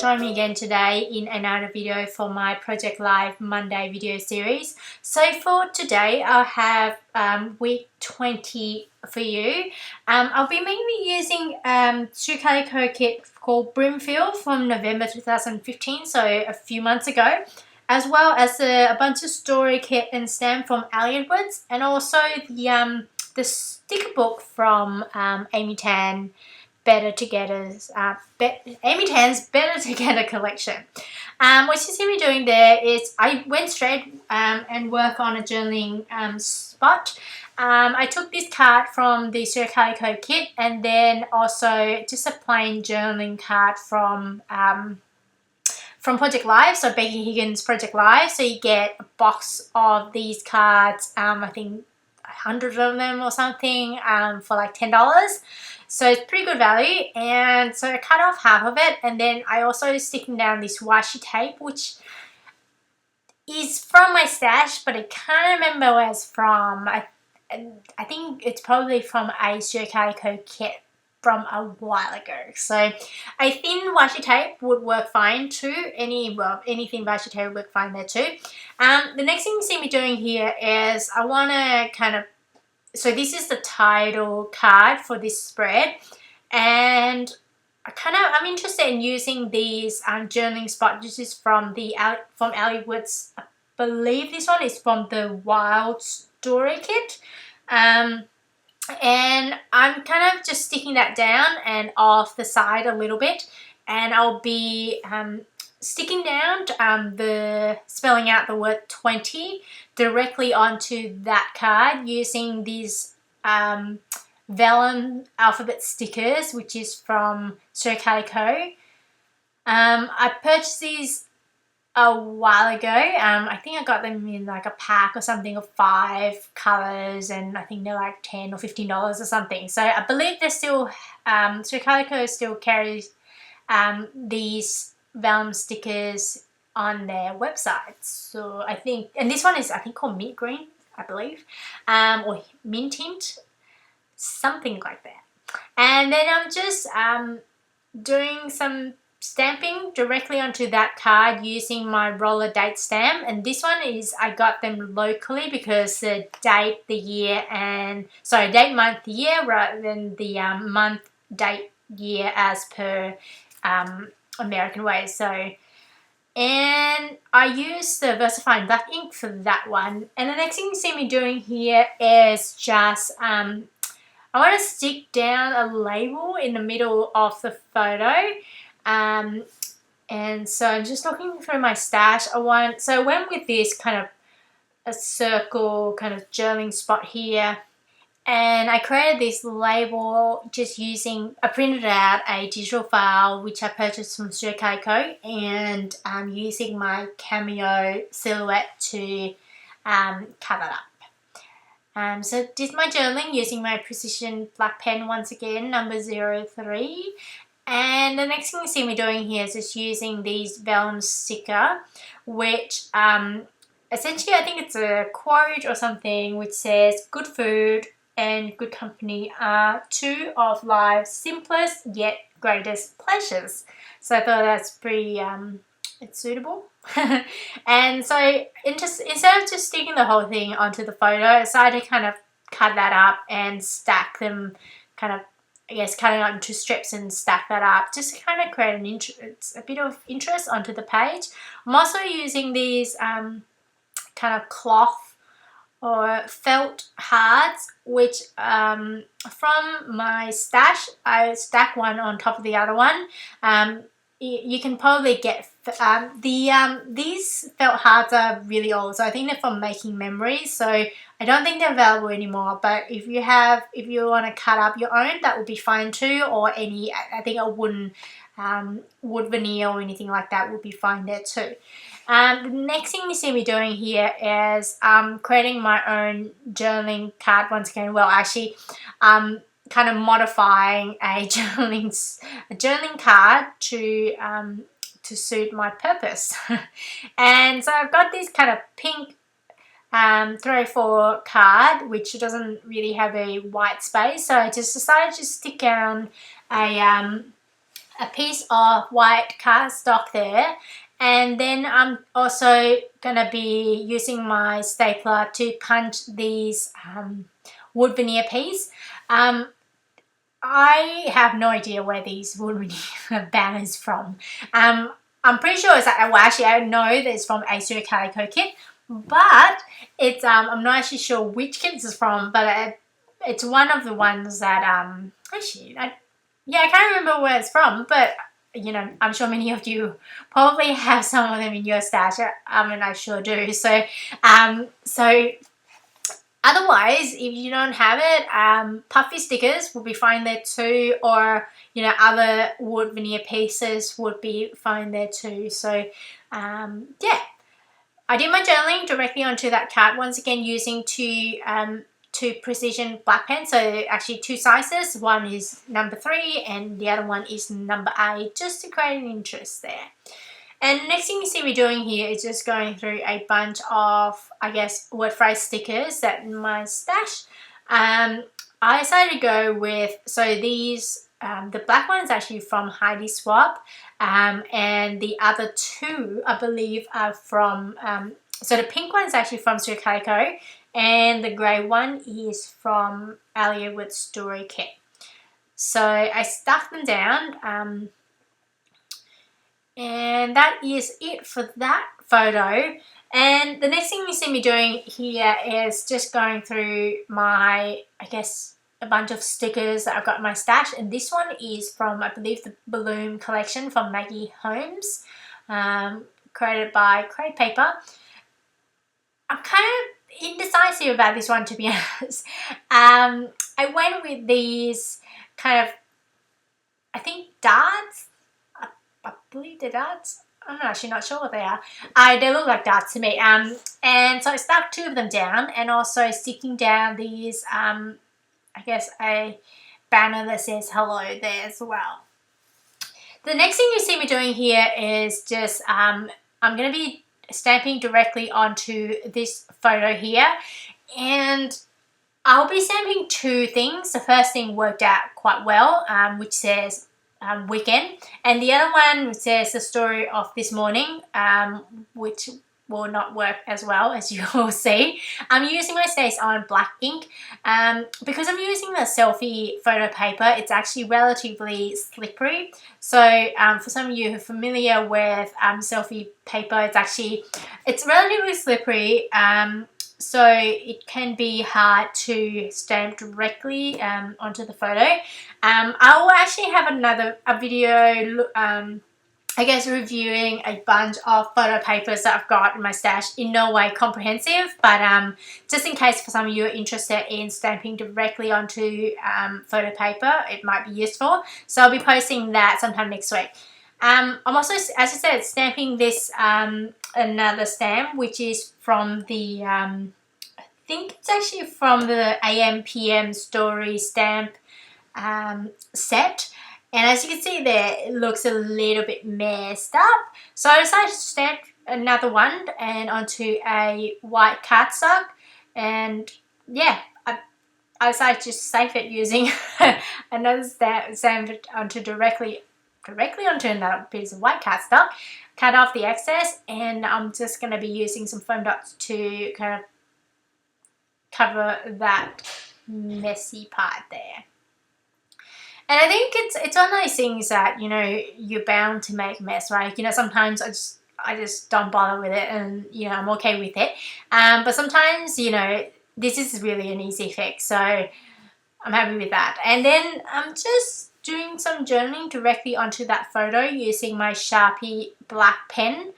join me again today in another video for my Project Live Monday video series. So for today I'll have week 20 for you. I'll be mainly using Calico kit called Brimfield from November 2015, so a few months ago, as well as a bunch of story kit and stamp from Woods, and also the sticker book from Amy Tan. Amy Tan's Better Together collection. What you see me doing there is I went straight and work on a journaling spot. I took this card from the Calico kit, and then also just a plain journaling card from Project Live, so Becky Higgins Project Live. So you get a box of these cards, I think 100 of them or something, for like $10. So it's pretty good value. And so I cut off half of it, and then I also sticking down this washi tape, which is from my stash, but I can't remember where it's from. I think it's probably from a Calico kit from a while ago. So a thin washi tape would work fine too. Anything washi tape would work fine there too. The next thing you see me doing here is I want to so this is the title card for this spread, and I'm interested in using these journaling spot. This is from Woods. I believe this one is from the Wild Story kit. And I'm kind of just sticking that down and off the side a little bit, and I'll be sticking down spelling out the word 20 directly onto that card using these vellum alphabet stickers, which is from Calico. I purchased these a while ago. I think I got them in like a pack or something of 5 colors, and I think they're like $10 or $15 or something. So I believe they're still Calico still carries these vellum stickers on their website. So I think, and this one is I think called mint green, I believe, or mint tint, something like that. And then I'm just doing some stamping directly onto that card using my roller date stamp, and this one is I got them locally because the date, the year, and sorry, date, month, year rather than the month, date, year as per American way. So, and I use the VersaFine black ink for that one. And the next thing you see me doing here is just I want to stick down a label in the middle of the photo. And so I'm just looking through my stash. I went with this kind of a circle kind of journaling spot here, and I created this label just I printed out a digital file which I purchased from Calico, and using my Cameo silhouette to cut it up. So did my journaling using my precision black pen once again, number 03. And the next thing you see me doing here is just using these vellum sticker, which essentially I think it's a quote or something which says, "Good food and good company are 2 of life's simplest yet greatest pleasures." So I thought that's pretty it's suitable. And so instead of just sticking the whole thing onto the photo, I decided to kind of cut that up and stack them, kind of, I guess, cutting out into strips and stack that up just to kind of create a bit of interest onto the page. I'm also using these kind of cloth or felt hearts, which from my stash, I stack one on top of the other one. You can probably get these felt hearts are really old, so I think they're from Making Memories, so I don't think they're available anymore. But if you want to cut up your own, that would be fine too, or I think a wooden wood veneer or anything like that would be fine there too. The next thing you see me doing here is creating my own journaling card once again. Well, actually, kind of modifying a journaling card to suit my purpose. And so I've got this kind of pink 304 card, which doesn't really have a white space, so I just decided to stick down a a piece of white cardstock there, and then I'm also gonna be using my stapler to punch these wood veneer piece. I have no idea where these wood veneer banners from. I'm pretty sure it's well, actually I know that it's from a Calico kit, but it's I'm not actually sure which kit it's from, but it's one of the ones that actually I can't remember where it's from, but you know, I'm sure many of you probably have some of them in your stash. I mean, I sure do. So otherwise, if you don't have it, puffy stickers will be fine there too, or you know, other wood veneer pieces would be fine there too. So yeah, I did my journaling directly onto that card once again using two precision black pens. So actually 2 sizes. One is number 3 and the other one is number 8, just to create an interest there. And next thing you see me doing here is just going through a bunch of, I guess, word phrase stickers that in my stash. I decided to go with, so these, the black one is actually from Heidi Swap, and the other 2, I believe, are from, so the pink one is actually from Calico, and the grey one is from Alia with Story Kit. So I stuck them down, and that is it for that photo. And the next thing you see me doing here is just going through my, I guess, a bunch of stickers that I've got in my stash. And this one is from, I believe, the Balloon collection from Maggie Holmes, created by Crate Paper. I'm kind of indecisive about this one, to be honest. I went with these kind of, I think, darts. I believe they're darts. I'm actually not sure what they are. They look like darts to me. And so I stuck 2 of them down, and also sticking down these, I guess, a banner that says hello there as well. The next thing you see me doing here is just, I'm going to be stamping directly onto this photo here, and I'll be stamping 2 things. The first thing worked out quite well, which says weekend, and the other one says the story of this morning, which will not work as well, as you will see. I'm using my Stays On black ink. Because I'm using the selfie photo paper, it's actually relatively slippery. So for some of you who are familiar with selfie paper, it's relatively slippery. So it can be hard to stamp directly onto the photo. I will actually have a video, I guess, reviewing a bunch of photo papers that I've got in my stash. In no way comprehensive, but just in case for some of you are interested in stamping directly onto photo paper, it might be useful. So I'll be posting that sometime next week. I'm also, as I said, stamping this another stamp, which is from the, I think it's actually from the AM PM story stamp set. And as you can see there, it looks a little bit messed up. So I decided to stamp another one and onto a white cardstock. And yeah, I decided to just save it using another stamp it onto directly onto another piece of white cardstock, cut off the excess, and I'm just going to be using some foam dots to kind of cover that messy part there. And I think it's one of those things that, you know, you're bound to make a mess, right? You know, sometimes I just don't bother with it, and you know, I'm okay with it. But sometimes, you know, this is really an easy fix, so I'm happy with that. And then I'm just doing some journaling directly onto that photo using my Sharpie black pen.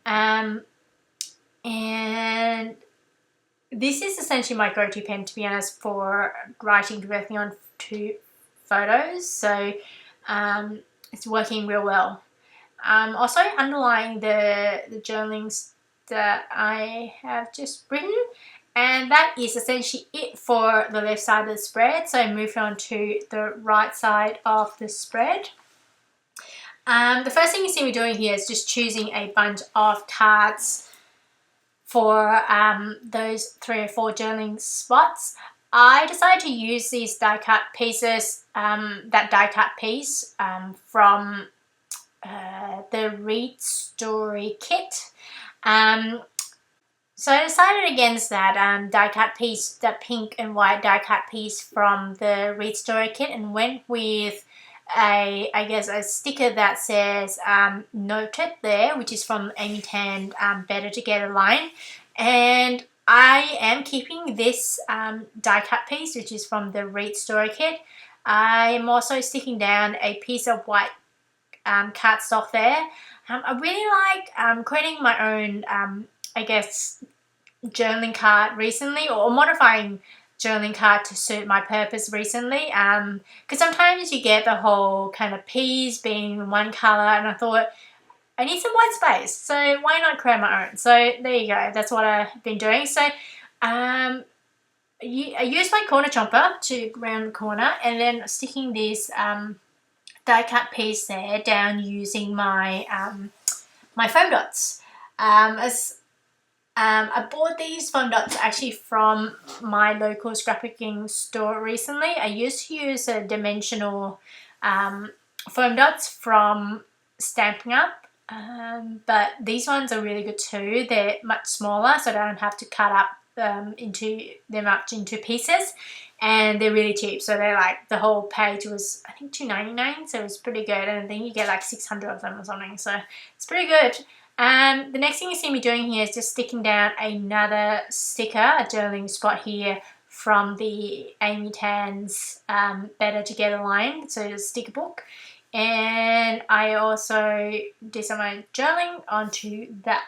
And this is essentially my go-to pen, to be honest, for writing directly onto photos. So it's working real well. Also underlying the journalings that I have just written. And that is essentially it for the left side of the spread. So I moved on to the right side of the spread. The first thing you see me doing here is just choosing a bunch of cards for those 3 or 4 journaling spots. I decided to use these die cut pieces, that die cut piece from the Read Story kit. So I decided against that die cut piece, that pink and white die cut piece from the Read Story kit, and went with a sticker that says noted there, which is from Amy Tan Better Together line. And I am keeping this die cut piece, which is from the Read Story kit. I am also sticking down a piece of white cardstock there. I really like creating my own journaling card recently, or modifying journaling card to suit my purpose recently, because sometimes you get the whole kind of peas being one color, and I thought I need some white space, so why not create my own? So there you go, that's what I've been doing. So I use my corner chomper to round the corner, and then sticking this die cut piece there down using my my foam dots. I bought these foam dots actually from my local scrapbooking store recently. I used to use a dimensional foam dots from Stampin' Up, but these ones are really good too. They're much smaller, so I don't have to cut up into pieces, and they're really cheap. So they're like, the whole page was I think $2.99, so it's pretty good, and I think you get like 600 of them or something, so it's pretty good. The next thing you see me doing here is just sticking down another sticker, a journaling spot here from the Amy Tan's Better Together line, so it's a sticker book. And I also did some of my journaling onto that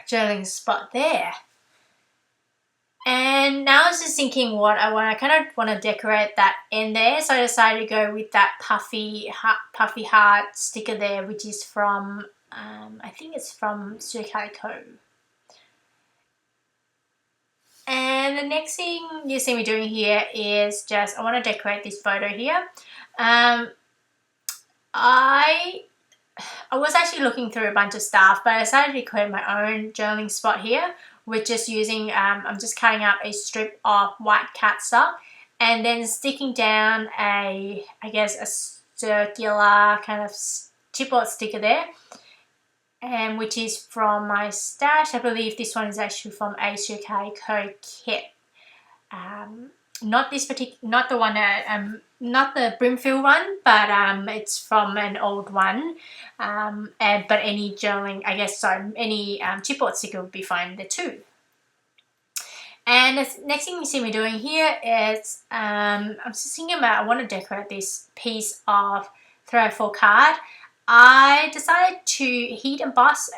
journaling spot there. And now I was just thinking what I want. I kind of want to decorate that end there, so I decided to go with that puffy heart sticker there, which is from I think it's from Calico. And the next thing you see me doing here is just, I want to decorate this photo here. I was actually looking through a bunch of stuff, but I decided to create my own journaling spot here with just using, I'm just cutting up a strip of white cardstock and then sticking down a circular kind of chipboard sticker there. And which is from my stash. I believe this one is actually from a Calico kit. Not the one that not the Brimfield one, but it's from an old one. But any journaling, any chipboard sticker would be fine there too. And the next thing you see me doing here is I'm just thinking about, I want to decorate this piece of 304 card. I decided to heat emboss,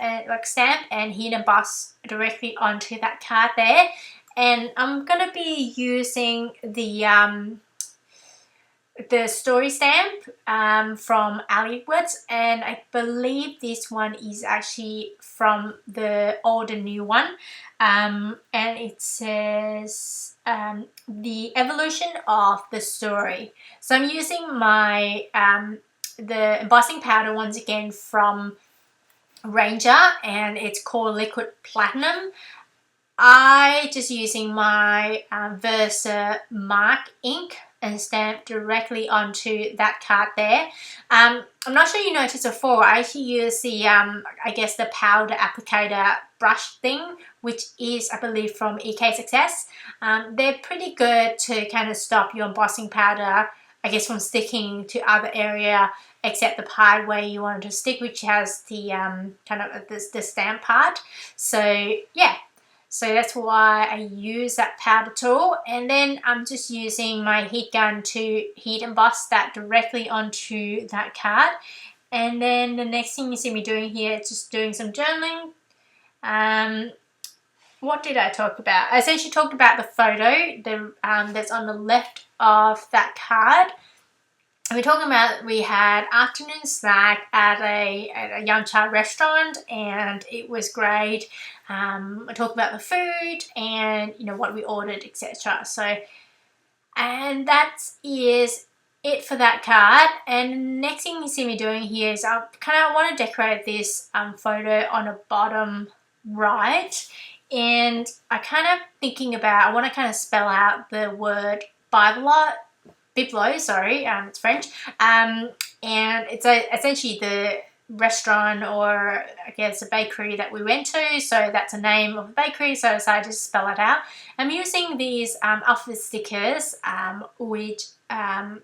stamp and heat emboss directly onto that card there. And I'm going to be using the story stamp from Woods, and I believe this one is actually from the old and new one. And it says the evolution of the story. So I'm using my the embossing powder once again from Ranger, and it's called Liquid Platinum. I just using my Versa Mark ink and stamp directly onto that card there. I'm not sure you noticed before, I actually use the the powder applicator brush thing, which is I believe from EK Success. They're pretty good to kind of stop your embossing powder from sticking to other area except the part where you want it to stick, which has the the stamp part. So yeah, so that's why I use that powder tool, and then I'm just using my heat gun to heat emboss that directly onto that card. And then the next thing you see me doing here is just doing some journaling. What did I talk about? I essentially talked about the photo that's on the left of that card. We're talking about, we had afternoon snack at a young child restaurant, and it was great. I talked about the food and what we ordered, etc. So, and that is it for that card. And next thing you see me doing here is I want to decorate this photo on the bottom right. And I kind of thinking about, I want to kind of spell out the word Biblo, sorry, it's French. And it's essentially the restaurant, or I guess a bakery that we went to, so that's a name of a bakery, so I decided to spell it out. I'm using these alphabet stickers, which I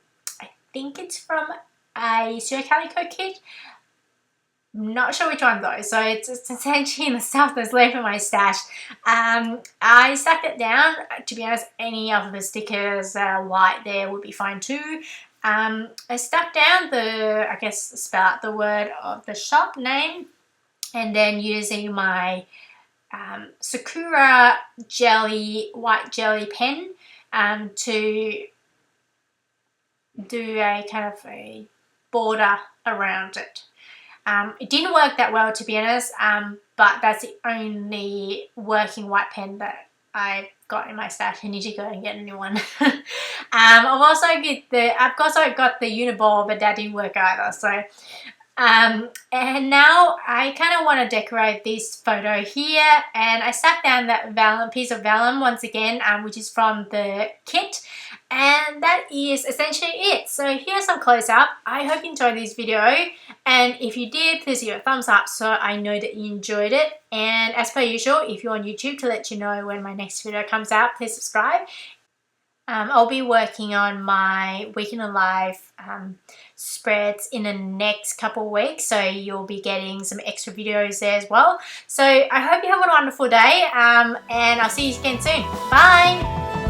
think it's from a Calico kit. Not sure which one though, so it's essentially the stuff that's left in my stash. I stuck it down. To be honest, any of the stickers that are white there would be fine too. I stuck down the, I guess, spell out the word of the shop name, and then using my Sakura white jelly pen to do a kind of a border around it. It didn't work that well, to be honest, but that's the only working white pen that I've got in my stash. I need to go and get a new one. I've also got the Uniball, but that didn't work either. So, and now I kind of want to decorate this photo here, and I stuck down that piece of vellum once again, which is from the kit. And that is essentially it. So here's some close up. I hope you enjoyed this video, and if you did, please give it a thumbs up so I know that you enjoyed it. And as per usual, if you're on YouTube, to let you know when my next video comes out, please subscribe. I'll be working on my week in the life spreads in the next couple of weeks, so you'll be getting some extra videos there as well. So I hope you have a wonderful day, and I'll see you again soon. Bye!